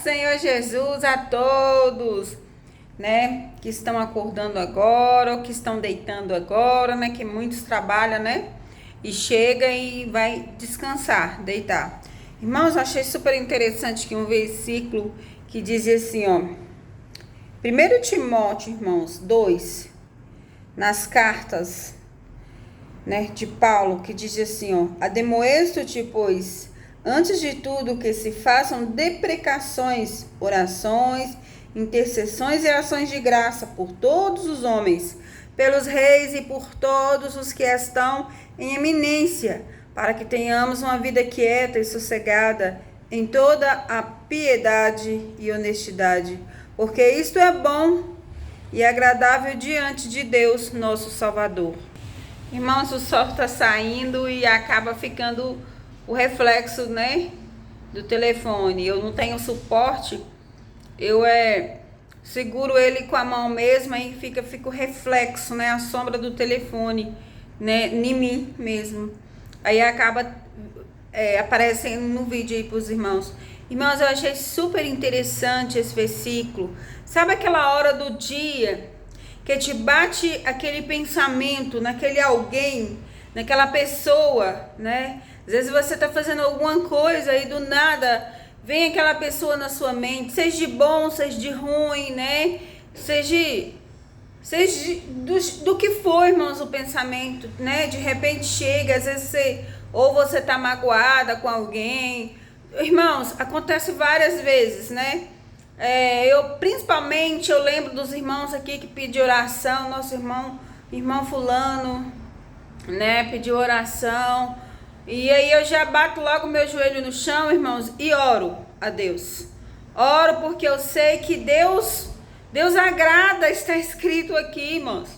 Senhor Jesus, a todos, né, que estão acordando agora, ou que estão deitando agora, né, que muitos trabalham, né, e chega e vai descansar, deitar. Irmãos, eu achei super interessante que um versículo que dizia assim, ó, 1 Timóteo, irmãos, 2, nas cartas, né, de Paulo, que diz assim, ó, ademoesto-te, pois, antes de tudo que se façam deprecações, orações, intercessões e ações de graça por todos os homens, pelos reis e por todos os que estão em eminência, para que tenhamos uma vida quieta e sossegada em toda a piedade e honestidade, porque isto é bom e agradável diante de Deus, nosso Salvador. Irmãos, o sol está saindo e acaba ficando o reflexo, né, do telefone. Eu não tenho suporte, eu seguro ele com a mão mesmo e fica o reflexo, né, a sombra do telefone, né, em mim mesmo. Aí acaba aparecendo no vídeo aí para os irmãos. Irmãos, eu achei super interessante esse versículo. Sabe aquela hora do dia que te bate aquele pensamento naquele alguém, naquela pessoa, né? Às vezes você tá fazendo alguma coisa e do nada vem aquela pessoa na sua mente, seja de bom, seja de ruim, né? Seja do que for, irmãos, o pensamento, né? De repente chega, às vezes você tá magoada com alguém. Irmãos, acontece várias vezes, né? Principalmente eu lembro dos irmãos aqui que pediu oração, nosso irmão fulano, né, pediu oração, e aí eu já bato logo meu joelho no chão, irmãos, e oro a Deus. Oro porque eu sei que Deus agrada, está escrito aqui, irmãos,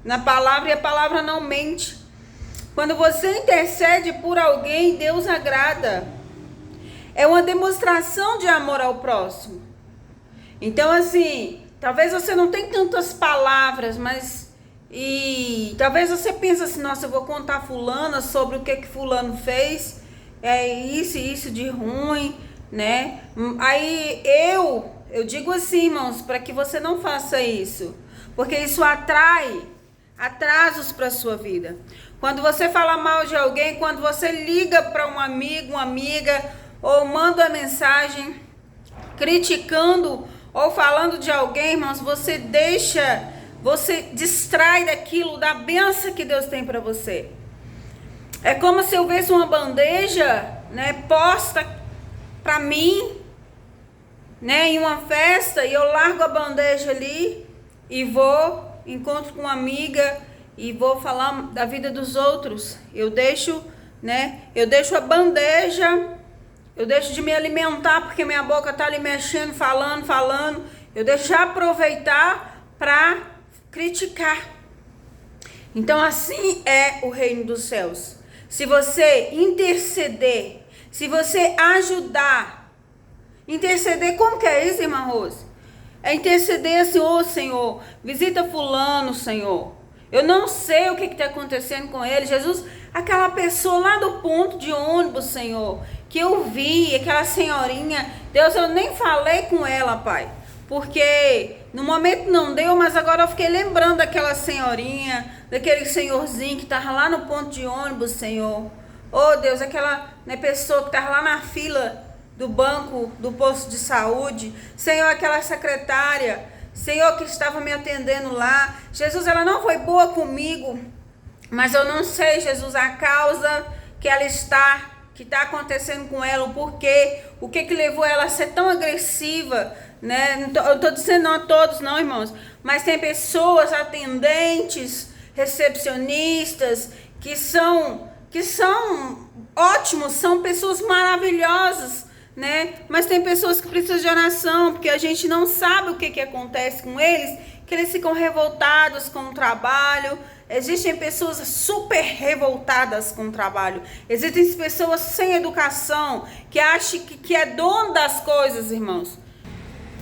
na palavra, e a palavra não mente. Quando você intercede por alguém, Deus agrada. É uma demonstração de amor ao próximo. Então, assim, talvez você não tenha tantas palavras, mas talvez você pense assim, nossa, eu vou contar fulana sobre o que fulano fez, isso de ruim, né? Aí eu digo assim, irmãos, para que você não faça isso, porque isso atrai atrasos para sua vida. Quando você fala mal de alguém, quando você liga para um amigo, uma amiga, ou manda uma mensagem criticando ou falando de alguém, irmãos, você distrai daquilo, da bênção que Deus tem para você. É como se eu visse uma bandeja, né, posta para mim, né, em uma festa, e eu largo a bandeja ali e encontro com uma amiga e vou falar da vida dos outros. Eu deixo a bandeja. Eu deixo de me alimentar porque minha boca tá ali mexendo, falando. Eu deixo de aproveitar para criticar. Então assim é o reino dos céus. Se você interceder, se você ajudar, interceder, como que é isso, irmã Rose? É interceder assim, ô Senhor, visita fulano, Senhor. Eu não sei o que está acontecendo com ele. Jesus, aquela pessoa lá do ponto de ônibus, Senhor, que eu vi, aquela senhorinha, Deus, eu nem falei com ela, Pai, porque no momento não deu, mas agora eu fiquei lembrando daquela senhorinha, daquele senhorzinho que estava lá no ponto de ônibus, Senhor. Oh Deus, aquela, né, pessoa que estava lá na fila do banco, do posto de saúde, Senhor, aquela secretária, Senhor, que estava me atendendo lá. Jesus, ela não foi boa comigo, mas eu não sei, Jesus, a causa que ela que está acontecendo com ela, o porquê, o que levou ela a ser tão agressiva, né? Eu estou dizendo não a todos, não, irmãos, mas tem pessoas, atendentes, recepcionistas, que são ótimos, são pessoas maravilhosas, né? Mas tem pessoas que precisam de oração, porque a gente não sabe o que acontece com eles, que eles ficam revoltados com o trabalho. Existem pessoas super revoltadas com o trabalho. Existem pessoas sem educação, que acham que é dono das coisas, irmãos.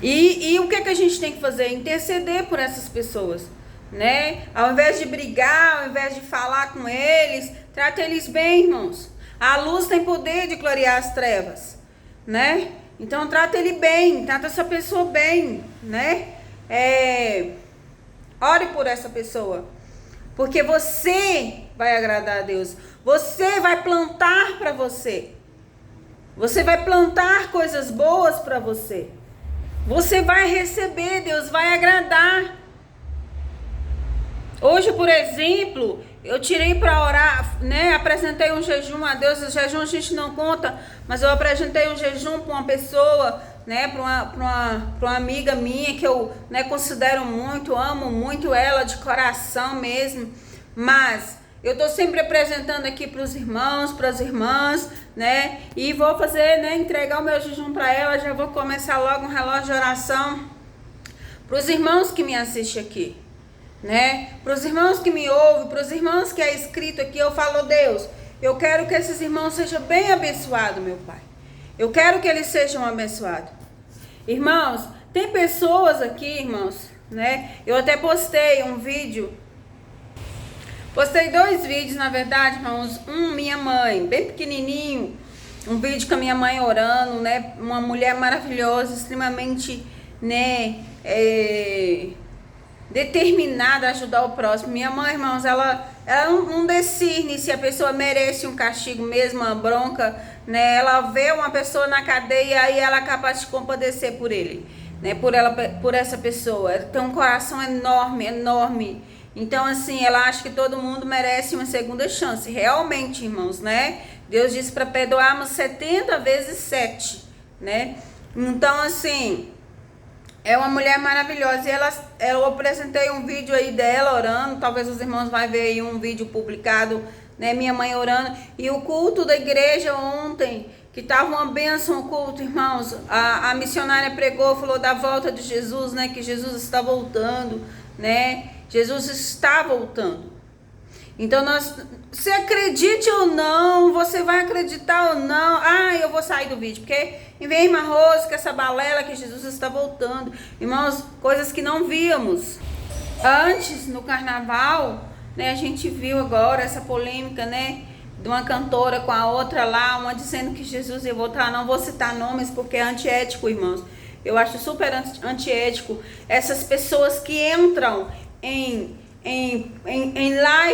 E o que a gente tem que fazer? Interceder por essas pessoas, né? Ao invés de brigar, ao invés de falar com eles, trata eles bem, irmãos. A luz tem poder de clarear as trevas, né? Então trata ele bem, trata essa pessoa bem, né? Ore por essa pessoa, porque você vai agradar a Deus. Você vai plantar para você. Você vai plantar coisas boas para você. Você vai receber, Deus vai agradar. Hoje, por exemplo, eu tirei para orar, né? Apresentei um jejum a Deus. O jejum a gente não conta, mas eu apresentei um jejum para uma pessoa, né? Para uma amiga minha que eu, né, considero muito, amo muito ela de coração mesmo. Mas eu tô sempre apresentando aqui para os irmãos, para as irmãs, né? E vou fazer, né? Entregar o meu jejum para ela. Já vou começar logo um relógio de oração para os irmãos que me assistem aqui, né? Para os irmãos que me ouvem, para os irmãos que é escrito aqui, eu falo: Deus, eu quero que esses irmãos sejam bem abençoados, meu Pai. Eu quero que eles sejam abençoados. Irmãos, tem pessoas aqui, irmãos, né? Eu até postei um vídeo. Postei 2 vídeos, na verdade, irmãos. Minha mãe, bem pequenininho. Um vídeo com a minha mãe orando, né? Uma mulher maravilhosa, extremamente, né? Determinada a ajudar o próximo. Minha mãe, irmãos, ela não discerne se a pessoa merece um castigo mesmo, uma bronca, né? Ela vê uma pessoa na cadeia e ela é capaz de compadecer por ele, né? Por essa pessoa. Ela tem um coração enorme, enorme. Então, assim, ela acha que todo mundo merece uma segunda chance. Realmente, irmãos, né? Deus disse para perdoarmos 70 vezes 7, né? Então, assim, é uma mulher maravilhosa. E eu apresentei um vídeo aí dela orando. Talvez os irmãos vão ver aí um vídeo publicado, né? Minha mãe orando. E o culto da igreja ontem, que estava uma bênção o culto, irmãos. A missionária pregou, falou da volta de Jesus, né? Que Jesus está voltando, né? Jesus está voltando. Então, se acredite ou não, você vai acreditar ou não. Eu vou sair do vídeo, porque em vez de irmã Rose, com essa balela que Jesus está voltando. Irmãos, coisas que não víamos. Antes, no carnaval, né, a gente viu agora essa polêmica, né, de uma cantora com a outra lá, uma dizendo que Jesus ia voltar. Não vou citar nomes porque é antiético, irmãos. Eu acho super antiético essas pessoas que entram em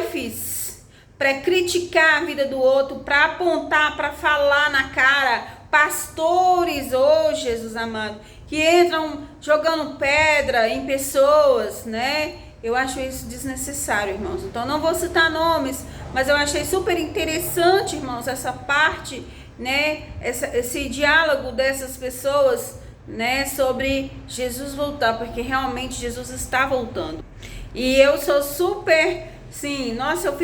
lives para criticar a vida do outro, para apontar, para falar na cara. Pastores, Jesus amado, que entram jogando pedra em pessoas, né? Eu acho isso desnecessário, irmãos. Então não vou citar nomes, mas eu achei super interessante, irmãos, essa parte, né? Esse diálogo dessas pessoas, né? Sobre Jesus voltar, porque realmente Jesus está voltando. E eu sou super, sim, nossa,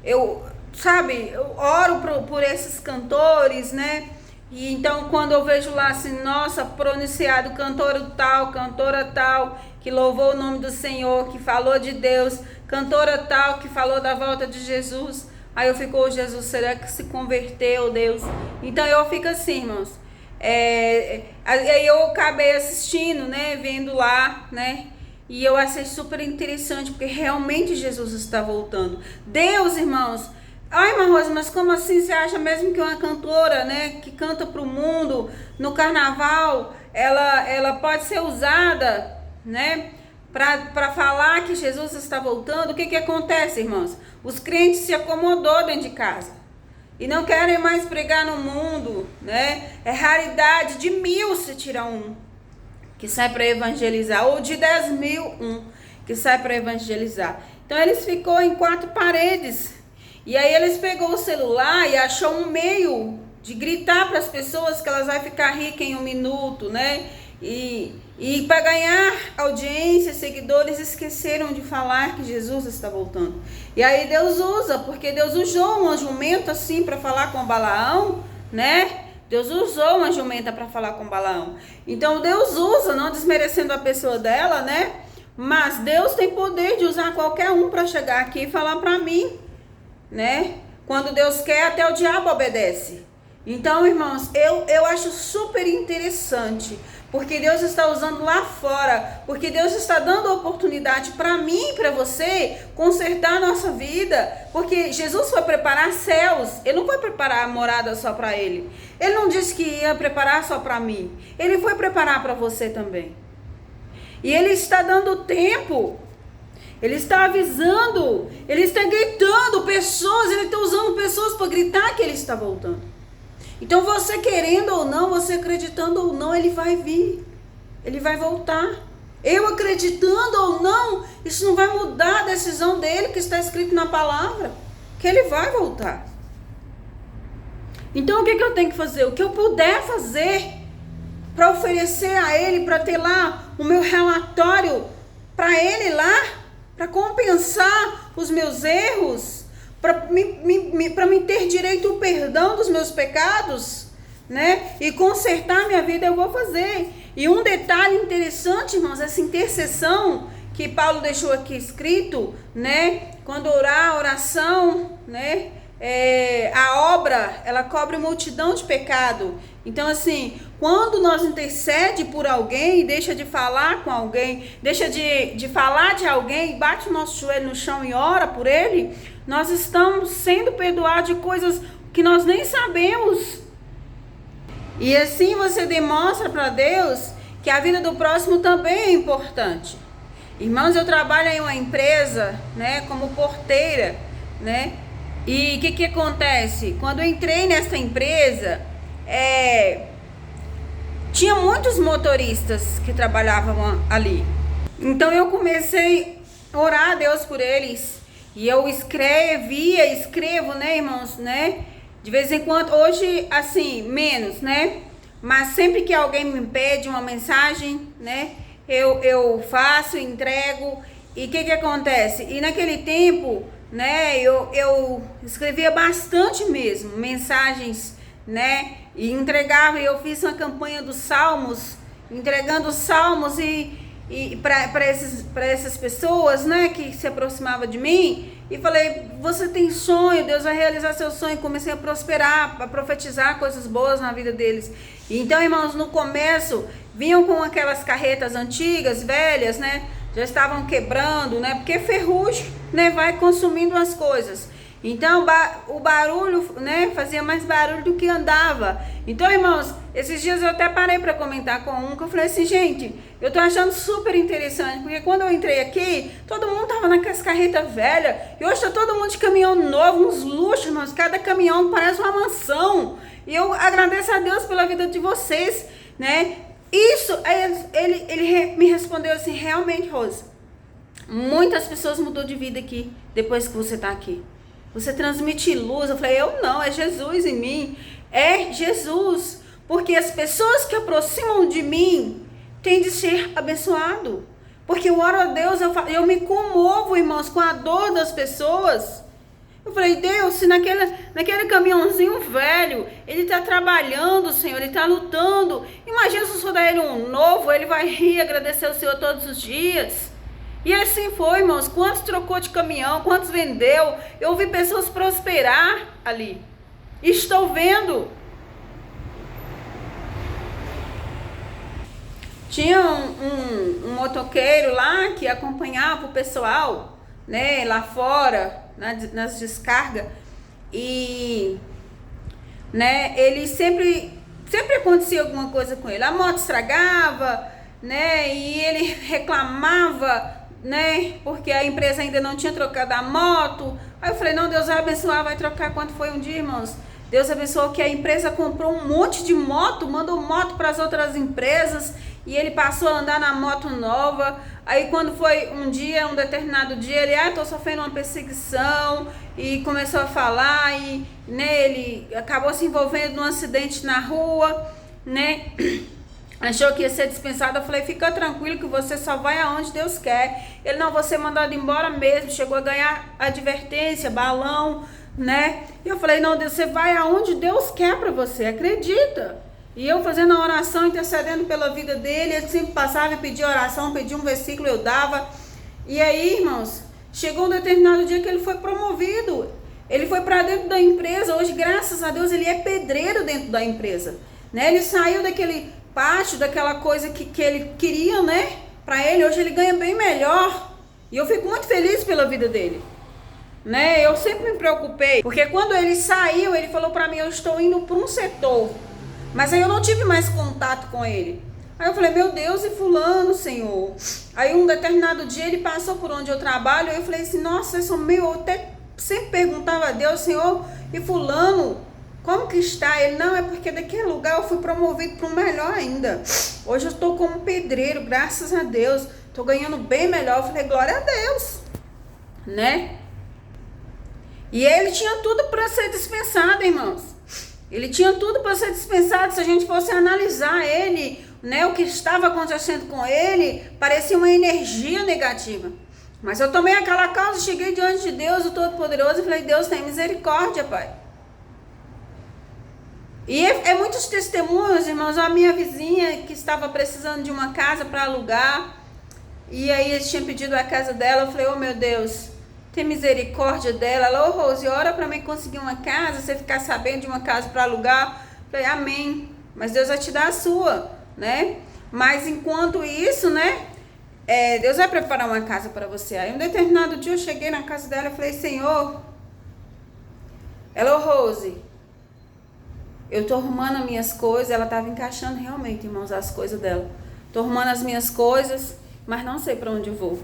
eu oro por esses cantores, né? E então quando eu vejo lá assim, nossa, pronunciado cantora tal, que louvou o nome do Senhor, que falou de Deus, cantora tal, que falou da volta de Jesus, aí eu fico: Jesus, será que se converteu, Deus? Então eu fico assim, irmãos. Aí eu acabei assistindo, né, vendo lá, né? E eu achei super interessante, porque realmente Jesus está voltando. Deus, irmãos, irmã Rosa, mas como assim você acha mesmo que uma cantora, né, que canta para o mundo, no carnaval, ela pode ser usada, né, para falar que Jesus está voltando? O que acontece, irmãos? Os crentes se acomodou dentro de casa e não querem mais pregar no mundo, né? É raridade, de 1000 se tira um que sai para evangelizar, ou de 10.000, que sai para evangelizar. Então eles ficou em 4 paredes. E aí eles pegou o celular e achou um meio de gritar para as pessoas que elas vão ficar ricas em 1 minuto, né? E para ganhar audiência, seguidores, esqueceram de falar que Jesus está voltando. E aí Deus usa, porque Deus usou uma jumenta assim para falar com Balaão, né? Deus usou uma jumenta para falar com Balaão. Então Deus usa, não desmerecendo a pessoa dela, né? Mas Deus tem poder de usar qualquer um para chegar aqui e falar para mim, né? Quando Deus quer, até o diabo obedece. Então, irmãos, eu acho super interessante, porque Deus está usando lá fora, porque Deus está dando a oportunidade para mim e para você consertar a nossa vida, porque Jesus foi preparar céus, Ele não foi preparar a morada só para Ele, Ele não disse que ia preparar só para mim, Ele foi preparar para você também, e Ele está dando tempo, Ele está avisando, Ele está gritando pessoas, Ele está usando pessoas para gritar que Ele está voltando. Então você querendo ou não, você acreditando ou não, Ele vai vir, Ele vai voltar. Eu acreditando ou não, isso não vai mudar a decisão dele que está escrito na palavra, que Ele vai voltar. Então o que eu tenho que fazer? O que eu puder fazer para oferecer a Ele, para ter lá o meu relatório para Ele lá, para compensar os meus erros, para me ter direito ao perdão dos meus pecados, né? E consertar minha vida, eu vou fazer. E um detalhe interessante, irmãos, essa intercessão que Paulo deixou aqui escrito, né? Quando orar, a oração, né? A obra, ela cobre multidão de pecado. Então, assim, quando nós intercede por alguém, deixa de falar com alguém, deixa de falar de alguém, bate o nosso joelho no chão e ora por ele, nós estamos sendo perdoados de coisas que nós nem sabemos. E assim você demonstra para Deus que a vida do próximo também é importante. Irmãos, eu trabalho em uma empresa, né, como porteira, né? E o que acontece? Quando eu entrei nessa empresa, tinha muitos motoristas que trabalhavam ali. Então eu comecei a orar a Deus por eles. E eu escrevo, né, irmãos, né? De vez em quando, hoje, assim, menos, né? Mas sempre que alguém me pede uma mensagem, né? Eu faço, entrego. E o que acontece? E naquele tempo, né? Eu escrevia bastante mesmo, mensagens, né? E entregava, e eu fiz uma campanha dos salmos, entregando os salmos e para essas pessoas, né, que se aproximavam de mim, e falei, você tem sonho, Deus vai realizar seu sonho. Comecei a prosperar, a profetizar coisas boas na vida deles. Então, irmãos, no começo vinham com aquelas carretas antigas, velhas, né, já estavam quebrando, né, porque ferrugem, né, vai consumindo as coisas. Então o barulho, né, fazia mais barulho do que andava. Então, irmãos, esses dias eu até parei para comentar com um, que eu falei assim, gente, eu tô achando super interessante, porque quando eu entrei aqui, todo mundo tava naquelas carretas velhas, e hoje tá todo mundo de caminhão novo, uns luxos, irmãos, cada caminhão parece uma mansão. E eu agradeço a Deus pela vida de vocês, né? Isso, aí ele me respondeu assim, realmente, Rosa, muitas pessoas mudou de vida aqui, depois que você tá aqui. Você transmite luz. Eu falei, eu não, é Jesus em mim. É Jesus. Porque as pessoas que aproximam de mim têm de ser abençoado. Porque eu oro a Deus, eu me comovo, irmãos, com a dor das pessoas. Eu falei, Deus, se naquele caminhãozinho velho, ele está trabalhando, Senhor, ele está lutando. Imagina se eu sou dar ele um novo, ele vai rir, agradecer ao Senhor todos os dias. E assim foi, irmãos, quantos trocou de caminhão, quantos vendeu, eu vi pessoas prosperar ali, estou vendo. Tinha um motoqueiro lá que acompanhava o pessoal, né, lá fora, nas descargas, e, né, ele sempre acontecia alguma coisa com ele, a moto estragava, né, e ele reclamava, né, porque a empresa ainda não tinha trocado a moto. Aí eu falei, não, Deus vai abençoar, vai trocar. Quanto foi um dia, irmãos? Deus abençoou que a empresa comprou um monte de moto, mandou moto para as outras empresas, e ele passou a andar na moto nova. Aí quando foi um dia, um determinado dia, ele, tô sofrendo uma perseguição, e começou a falar, e, né, ele acabou se envolvendo num acidente na rua, né, achou que ia ser dispensado. Eu falei, fica tranquilo que você só vai aonde Deus quer. Ele, não, vou ser mandado embora mesmo. Chegou a ganhar advertência, balão, né? E eu falei, não, Deus, você vai aonde Deus quer para você, acredita. E eu fazendo a oração, intercedendo pela vida dele, ele sempre passava e pedia oração, pedia um versículo, eu dava. E aí, irmãos, chegou um determinado dia que ele foi promovido. Ele foi para dentro da empresa, hoje, graças a Deus, ele é pedreiro dentro da empresa, né? Ele saiu daquele pátio, daquela coisa que ele queria, né? Para ele, hoje ele ganha bem melhor. E eu fico muito feliz pela vida dele, né? Eu sempre me preocupei, porque quando ele saiu, ele falou para mim, eu estou indo para um setor, mas aí eu não tive mais contato com ele. Aí eu falei, meu Deus, e fulano, Senhor? Aí um determinado dia ele passou por onde eu trabalho, aí eu falei assim, nossa, isso é meu, eu até sempre perguntava a Deus, Senhor, e fulano, como que está? Ele, não, é porque daquele lugar eu fui promovido para um melhor ainda. Hoje eu estou como pedreiro, graças a Deus, estou ganhando bem melhor. Eu falei, glória a Deus, né? E ele tinha tudo para ser dispensado, irmãos. Ele tinha tudo para ser dispensado. Se a gente fosse analisar ele, né, o que estava acontecendo com ele, parecia uma energia negativa. Mas eu tomei aquela causa, cheguei diante de Deus, o Todo-Poderoso, e falei, Deus, tem misericórdia, Pai. E é muitos testemunhos, irmãos. A minha vizinha que estava precisando de uma casa para alugar, e aí eles tinham pedido a casa dela. Eu falei, oh meu Deus, tem misericórdia dela. Ela, ô Rose, ora para mim conseguir uma casa, você ficar sabendo de uma casa para alugar. Eu falei, amém, mas Deus vai te dar a sua, né? Mas enquanto isso, né, Deus vai preparar uma casa para você. Aí um determinado dia eu cheguei na casa dela e falei, Senhor, ela, ô Rose, eu tô arrumando as minhas coisas. Ela tava encaixando realmente, irmãos, as coisas dela. Tô arrumando as minhas coisas, mas não sei para onde eu vou.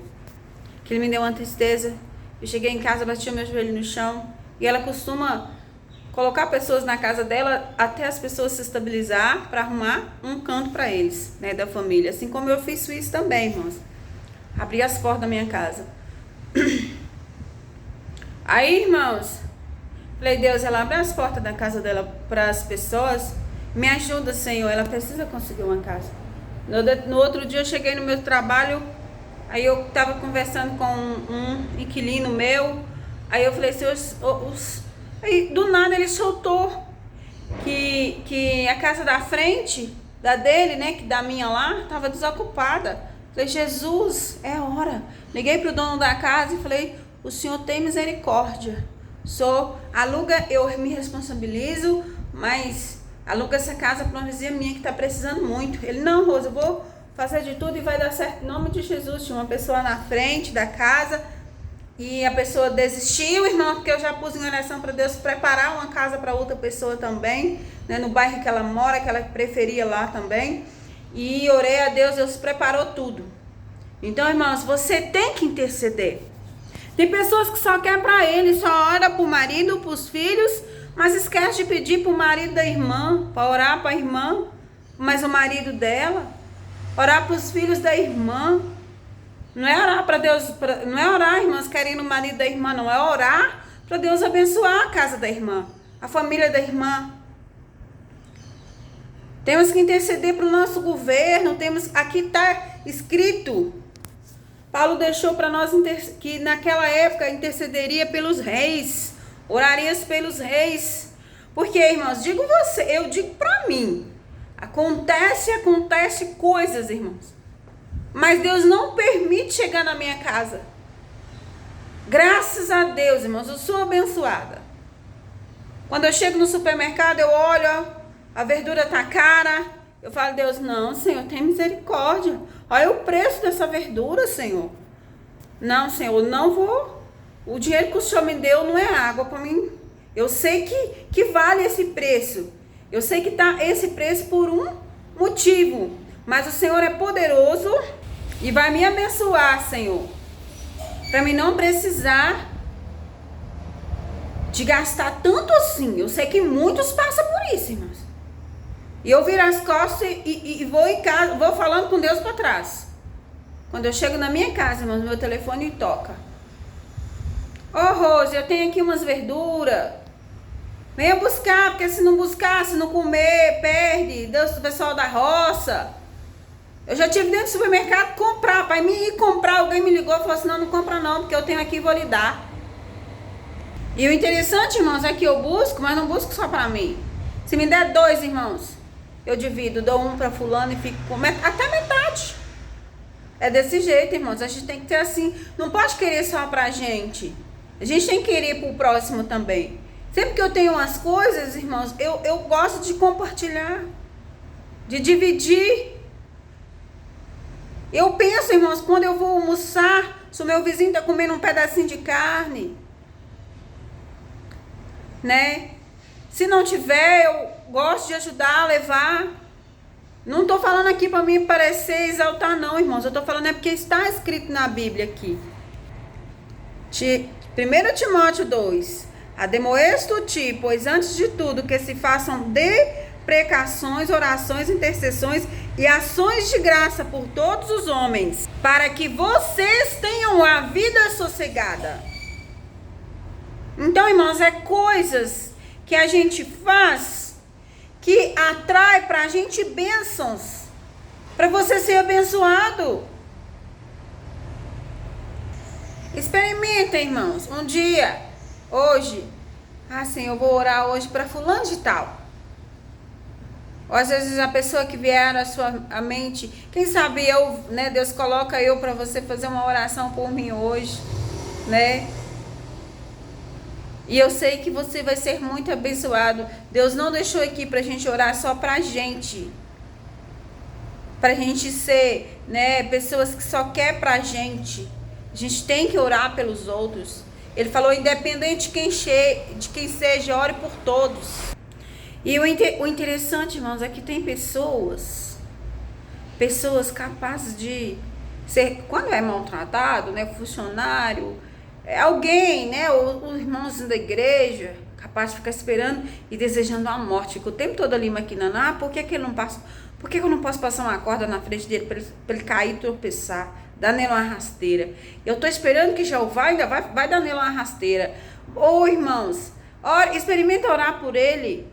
Que ele me deu uma tristeza. Eu cheguei em casa, bati o meu joelho no chão. E ela costuma colocar pessoas na casa dela até as pessoas se estabilizar para arrumar um canto para eles, né, da família. Assim como eu fiz isso também, irmãos. Abri as portas da minha casa. Aí, irmãos, falei, Deus, ela abre as portas da casa dela para as pessoas. Me ajuda, Senhor, ela precisa conseguir uma casa. No outro dia eu cheguei no meu trabalho, aí eu estava conversando com um inquilino meu. Aí eu falei, Senhor, aí do nada ele soltou que a casa da frente, da dele, né, que da minha lá, estava desocupada. Falei, Jesus, é hora. Liguei para o dono da casa e falei, o Senhor tem misericórdia. Aluga, eu me responsabilizo, mas aluga essa casa para uma vizinha minha que está precisando muito. Ele, não, Rosa, eu vou fazer de tudo e vai dar certo em nome de Jesus. Tinha uma pessoa na frente da casa e a pessoa desistiu, irmão, porque eu já pus em oração para Deus preparar uma casa para outra pessoa também, né, no bairro que ela mora, que ela preferia lá também. E orei a Deus, Deus preparou tudo. Então, irmãos, você tem que interceder. Tem pessoas que só querem para ele, só ora para o marido, para os filhos, mas esquece de pedir para o marido da irmã, para orar para a irmã, mas o marido dela, orar para os filhos da irmã. Não é orar para Deus, não é orar, irmãs, querendo o marido da irmã, não. É orar para Deus abençoar a casa da irmã, a família da irmã. Temos que interceder para o nosso governo. Aqui está escrito, Paulo deixou para nós que naquela época intercederia pelos reis, oraria pelos reis. Porque, irmãos, eu digo para mim, acontece coisas, irmãos, mas Deus não permite chegar na minha casa. Graças a Deus, irmãos, eu sou abençoada. Quando eu chego no supermercado, eu olho, a verdura tá cara, eu falo, Deus, não, Senhor, tem misericórdia. Olha o preço dessa verdura, Senhor. Não, Senhor, não vou. O dinheiro que o Senhor me deu não é água para mim. Eu sei que vale esse preço. Eu sei que tá esse preço por um motivo. Mas o Senhor é poderoso e vai me abençoar, Senhor. Para mim não precisar de gastar tanto assim. Eu sei que muitos passam por isso, irmãos. E eu viro as costas e vou em casa, vou falando com Deus para trás. Quando eu chego na minha casa, irmãos, meu telefone toca. Ô, Rose, eu tenho aqui umas verduras. Venha buscar, porque se não buscar, se não comer, perde. Deus, o pessoal da roça. Eu já tive dentro do supermercado comprar. Para mim ir comprar, alguém me ligou e falou assim, não compra não, porque eu tenho aqui e vou lhe dar. E o interessante, irmãos, é que eu busco, mas não busco só para mim. Se me der 2, irmãos, eu divido, dou um para fulano e fico com até metade. É desse jeito, irmãos. A gente tem que ter assim, não pode querer só pra gente. A gente tem que querer pro próximo também. Sempre que eu tenho umas coisas, irmãos, eu gosto de compartilhar, de dividir. Eu penso, irmãos, quando eu vou almoçar, se o meu vizinho tá comendo um pedacinho de carne, né? Se não tiver, eu gosto de ajudar a levar. Não tô falando aqui para mim parecer exaltar não, irmãos. Eu tô falando é porque está escrito na Bíblia aqui. 1 Timóteo 2. Ademoesto-te, pois antes de tudo que se façam deprecações, orações, intercessões e ações de graça por todos os homens, para que vocês tenham a vida sossegada. Então, irmãos, é coisas que a gente faz que atrai pra gente bênçãos, para você ser abençoado. Experimenta, irmãos, um dia, hoje, assim, eu vou orar hoje para fulano de tal. Ou às vezes a pessoa que vier à sua mente, quem sabe eu, né, Deus coloca eu para você fazer uma oração por mim hoje, né? E eu sei que você vai ser muito abençoado. Deus não deixou aqui pra gente orar só pra gente. Pra gente ser, né, pessoas que só quer pra gente. A gente tem que orar pelos outros. Ele falou, independente de quem seja, ore por todos. E o interessante, irmãos, é que tem pessoas capazes de ser, quando é maltratado, né, funcionário, alguém, né, os irmãos da igreja, capaz de ficar esperando e desejando a morte, fica o tempo todo ali maquinando, por que ele não passa, por que eu não posso passar uma corda na frente dele para ele cair e tropeçar, dar nele uma rasteira? Eu tô esperando que Jeová ainda vai dar nele uma rasteira. Ô irmãos, experimenta orar por ele,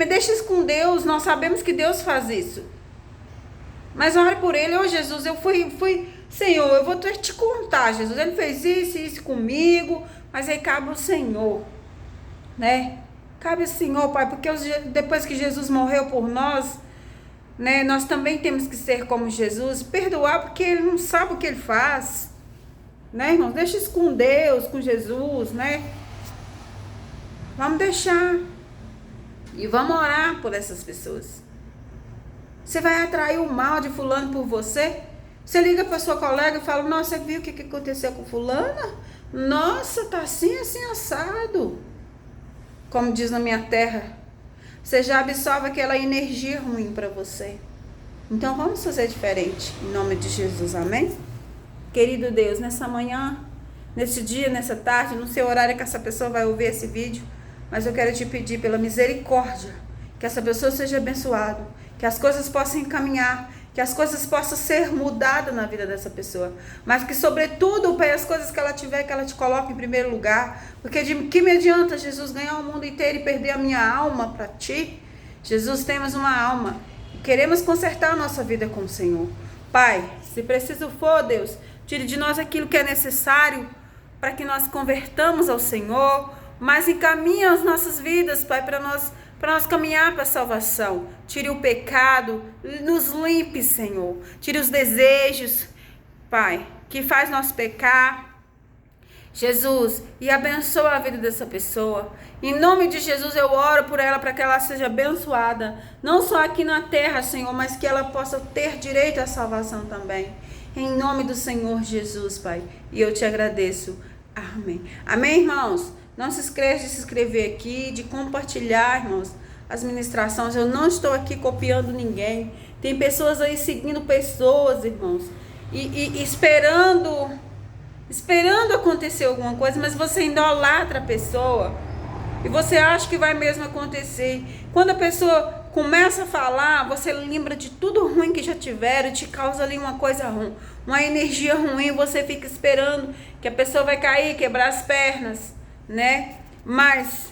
deixa isso com Deus, nós sabemos que Deus faz isso, mas ore por ele. Ô Jesus, eu fui Senhor, eu vou te contar, Jesus, ele fez isso comigo, mas aí cabe o Senhor, né? Cabe o Senhor, Pai, porque depois que Jesus morreu por nós, né, nós também temos que ser como Jesus, perdoar, porque ele não sabe o que ele faz, né, irmãos? Deixa isso com Deus, com Jesus, né? Vamos deixar e vamos orar por essas pessoas. Você vai atrair o mal de fulano por você? Você liga para sua colega e fala, nossa, você viu o que aconteceu com fulana? Nossa, tá assim assado. Como diz na minha terra, você já absorve aquela energia ruim para você. Então vamos fazer diferente, em nome de Jesus, amém? Querido Deus, nessa manhã, nesse dia, nessa tarde, não sei o horário que essa pessoa vai ouvir esse vídeo, mas eu quero te pedir pela misericórdia, que essa pessoa seja abençoada, que as coisas possam encaminhar, que as coisas possam ser mudadas na vida dessa pessoa, mas que sobretudo, Pai, as coisas que ela tiver, que ela te coloque em primeiro lugar, porque de que me adianta, Jesus, ganhar o mundo inteiro e perder a minha alma para ti? Jesus, temos uma alma e queremos consertar a nossa vida com o Senhor. Pai, se preciso for, Deus, tire de nós aquilo que é necessário para que nós convertamos ao Senhor, mas encaminhe as nossas vidas, Pai, para nós caminhar para a salvação. Tire o pecado, nos limpe, Senhor. Tire os desejos, Pai, que faz nós pecar. Jesus, e abençoa a vida dessa pessoa. Em nome de Jesus eu oro por ela para que ela seja abençoada, não só aqui na terra, Senhor, mas que ela possa ter direito à salvação também. Em nome do Senhor Jesus, Pai. E eu te agradeço. Amém. Amém, irmãos? Não se esqueça de se inscrever aqui, de compartilhar, irmãos, as ministrações. Eu não estou aqui copiando ninguém. Tem pessoas aí seguindo pessoas, irmãos, e esperando acontecer alguma coisa, mas você idolatra a pessoa e você acha que vai mesmo acontecer. Quando a pessoa começa a falar, você lembra de tudo ruim que já tiveram e te causa ali uma coisa ruim, uma energia ruim. Você fica esperando que a pessoa vai cair, quebrar as pernas, né? Mas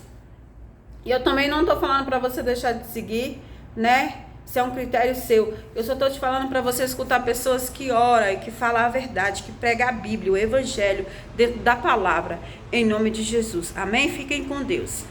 eu também não tô falando para você deixar de seguir, né? Isso é um critério seu. Eu só tô te falando para você escutar pessoas que oram e que falam a verdade, que pregam a Bíblia, o Evangelho dentro da palavra, em nome de Jesus. Amém? Fiquem com Deus.